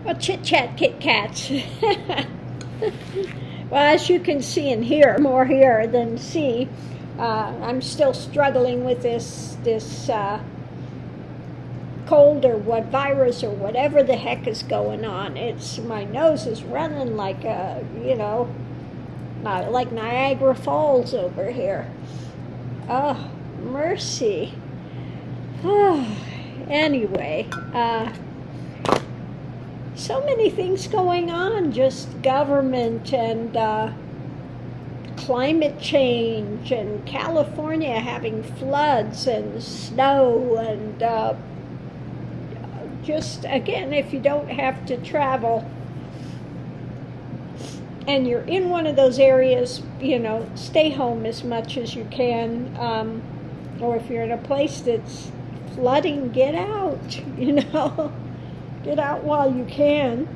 Well, Chit Chat Kit Kats. Well, as you can see and hear, more hear than see, I'm still struggling with this cold or what virus or whatever the heck is going on. My nose is running like like Niagara Falls over here. Oh, mercy. Anyway, so many things going on, just government and climate change and California having floods and snow and just, again, if you don't have to travel and you're in one of those areas, stay home as much as you can. Or if you're in a place that's flooding, get out, get out while you can.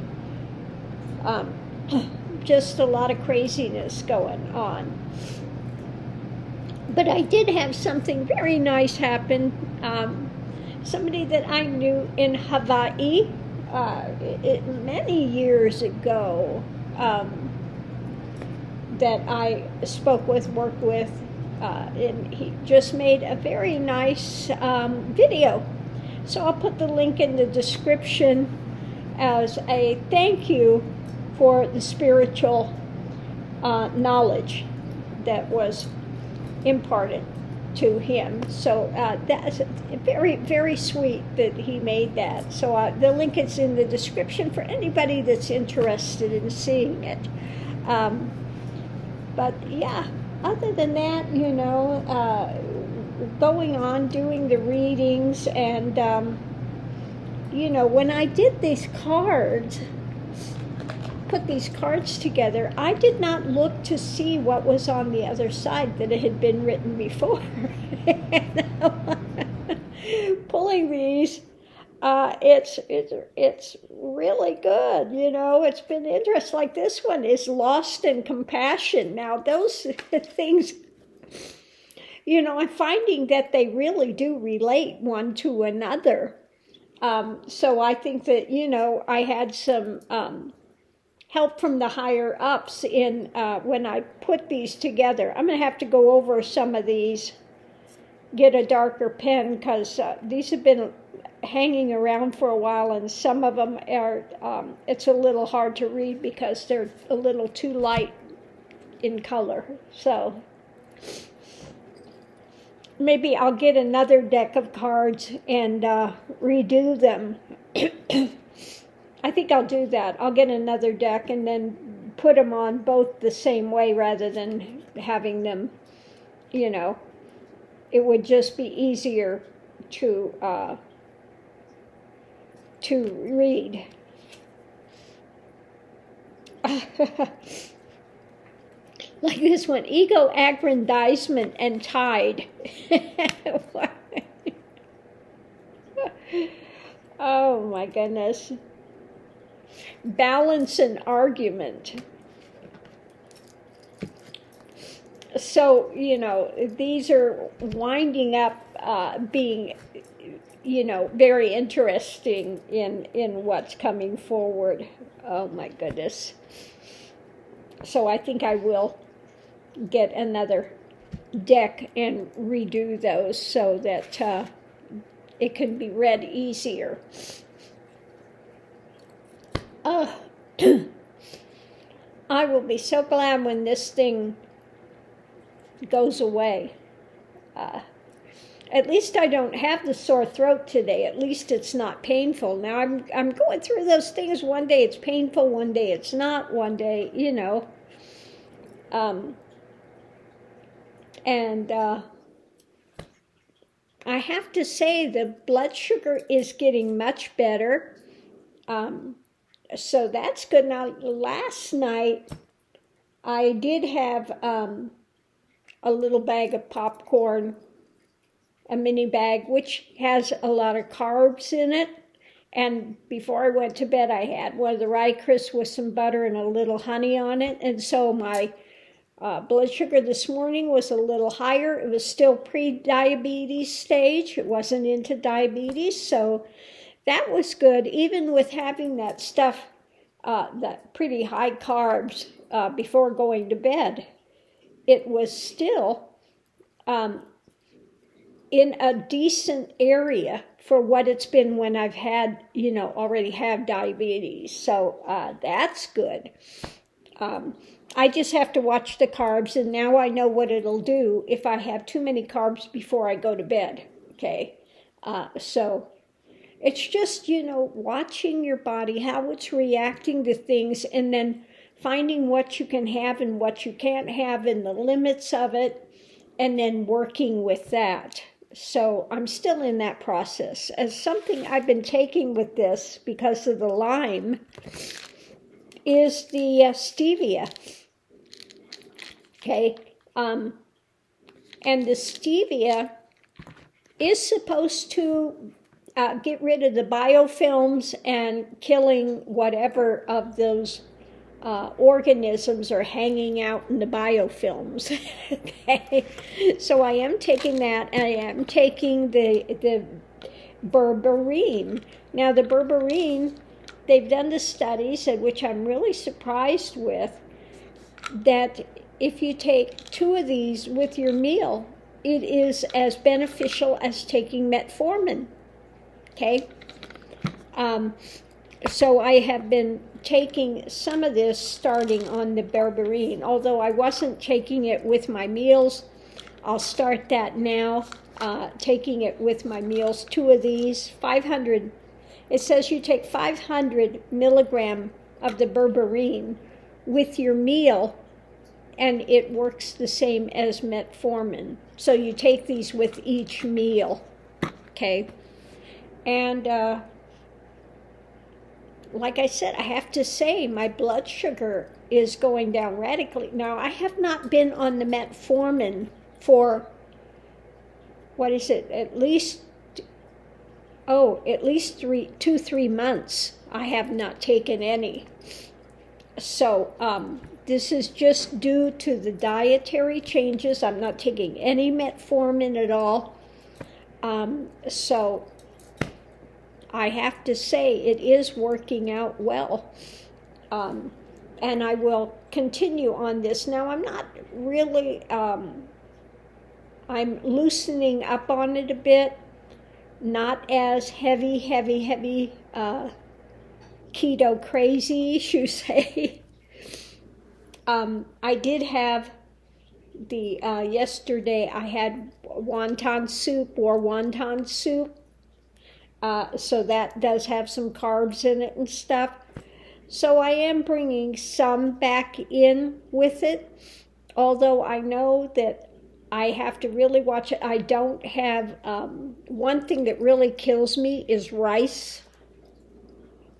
Just a lot of craziness going on. But I did have something very nice happen. Somebody that I knew in Hawaii many years ago that I worked with, and he just made a very nice video. So I'll put the link in the description as a thank you for the spiritual knowledge that was imparted to him. So that's very, very sweet that he made that. So the link is in the description for anybody that's interested in seeing it. But yeah, other than that, going on doing the readings and, when I did these cards, put these cards together, I did not look to see what was on the other side that it had been written before. Pulling these, it's really good. It's been interesting. Like this one is lost in compassion. Now those things, I'm finding that they really do relate one to another. So I think that I had some help from the higher ups in when I put these together. I'm going to have to go over some of these, get a darker pen, because these have been hanging around for a while, and some of them are, it's a little hard to read because they're a little too light in color. So maybe I'll get another deck of cards and redo them. I think I'll do that. I'll get another deck and then put them on both the same way rather than having them, it would just be easier to read. Like this one, ego aggrandizement and tide. Oh my goodness. Balance and argument. So, these are winding up being, very interesting in what's coming forward. Oh my goodness. So I think I will get another deck and redo those so that it can be read easier. I will be so glad when this thing goes away. At least I don't have the sore throat today. At least it's not painful. Now I'm going through those things. One day it's painful, one day it's not, one day, and I have to say the blood sugar is getting much better. So that's good. Now, last night, I did have a little bag of popcorn, a mini bag, which has a lot of carbs in it. And before I went to bed, I had one of the rye crisps with some butter and a little honey on it. And so my blood sugar this morning was a little higher. It was still pre-diabetes stage. It wasn't into diabetes. So that was good, even with having that stuff, that pretty high carbs before going to bed. It was still in a decent area for what it's been when I've had, already have diabetes. So that's good. I just have to watch the carbs, and now I know what it'll do if I have too many carbs before I go to bed, okay? So it's just, watching your body, how it's reacting to things, and then finding what you can have and what you can't have and the limits of it, and then working with that. So I'm still in that process. As something I've been taking with this because of the Lyme is the stevia. Okay, and the stevia is supposed to get rid of the biofilms and killing whatever of those organisms are hanging out in the biofilms. Okay, so I am taking that, and I am taking the berberine. Now the berberine, they've done the studies, which I'm really surprised with, that if you take 2 of these with your meal, it is as beneficial as taking metformin. Okay? So I have been taking some of this starting on the berberine, although I wasn't taking it with my meals. I'll start that now, taking it with my meals. 2 of these, 500. It says you take 500 milligram of the berberine with your meal, and it works the same as metformin. So you take these with each meal, okay? And like I said, I have to say my blood sugar is going down radically. Now, I have not been on the metformin for, at least 2-3 months. I have not taken any. So this is just due to the dietary changes. I'm not taking any metformin at all. So I have to say it is working out well. And I will continue on this. Now, I'm not really, I'm loosening up on it a bit. Not as heavy, keto crazy, you say. I did have yesterday I had wonton soup, so that does have some carbs in it and stuff. So I am bringing some back in with it, although I know that I have to really watch it. I don't have, one thing that really kills me is rice.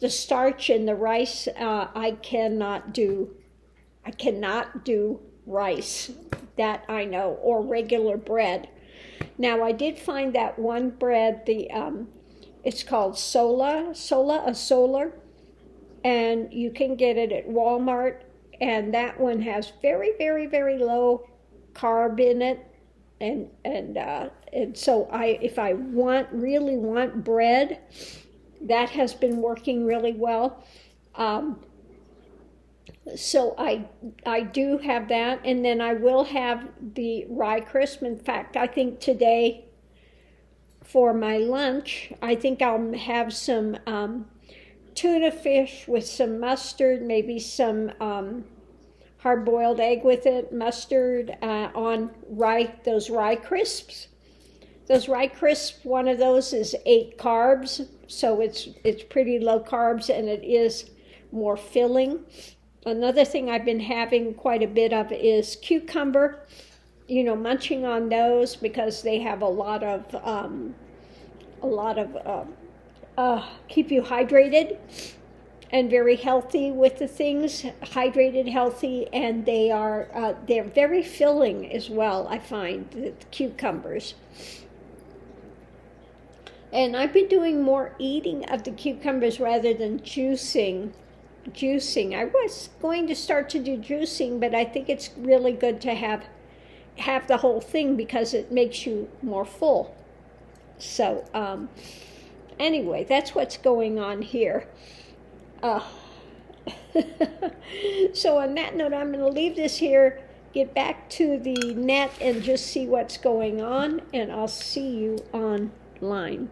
The starch in the rice, I cannot do rice, that I know, or regular bread. Now, I did find that one bread, it's called Solar, and you can get it at Walmart, and that one has very, very, very low carb in it, and so if I really want bread, that has been working really well. So I do have that, and then I will have the rye crisp. In fact, I think today for my lunch, I think I'll have some tuna fish with some mustard, maybe some hard-boiled egg with it, mustard on those rye crisps. Those rye crisps, one of those is 8 carbs, so it's pretty low carbs, and it is more filling. Another thing I've been having quite a bit of is cucumber, munching on those because they have a lot of keep you hydrated and very healthy with the things, hydrated, healthy, and they're very filling as well, I find, the cucumbers. And I've been doing more eating of the cucumbers rather than juicing. I was going to start to do juicing, but I think it's really good to have the whole thing because it makes you more full. So anyway, that's what's going on here. So on that note, I'm going to leave this here, get back to the net and just see what's going on, and I'll see you online.